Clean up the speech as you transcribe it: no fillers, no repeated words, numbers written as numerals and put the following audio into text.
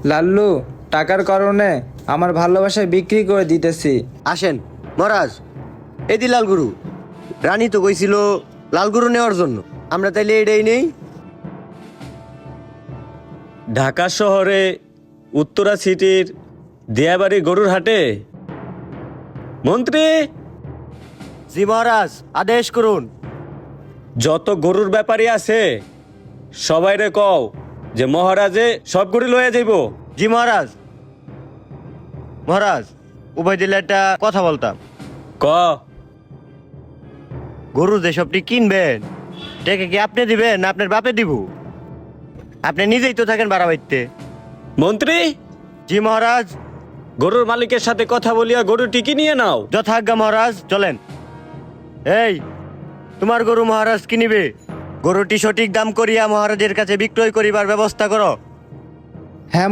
লাল্লু, টাকার কারণে আমার ভালোবাসায় বিক্রি করে দিতেছি। আসেন মহারাজ, এই দি লালগুরু। রানী তো কইছিল লালগুরু নেওয়ার জন্য, আমরা তাইলে এটাই নেই। ঢাকা শহরে উত্তরা সিটির দিয়াবাড়ি গরুর হাটে মন্ত্রী, জি মহারাজ, আদেশ করুন। যত গরুর ব্যাপারী আছে সবাইরে কও যে মহারাজে সব গরু লয়ে যাইব। জি মহারাজ। মহারাজ, উভয় দিলে একটা কথা বলতাম। ক গরু যে সবটি কিনবেন, টাকা কি আপনি দিবেন না আপনার বাপে দিব? আপনি নিজেই তো থাকেন বাড়াবাইতে। মন্ত্রী, জি মহারাজ। গরুর মালিকের সাথে কথা বলিয়া গরু টিকি নিয়ে নাও। যথাজ্ঞা মহারাজ, চলেন। এই, তোমার গরু মহারাজ কিনিবে, গরুটি সঠিক দাম করিয়া মহারাজের কাছে বিক্রয় করিবার ব্যবস্থা করো। হ্যাঁ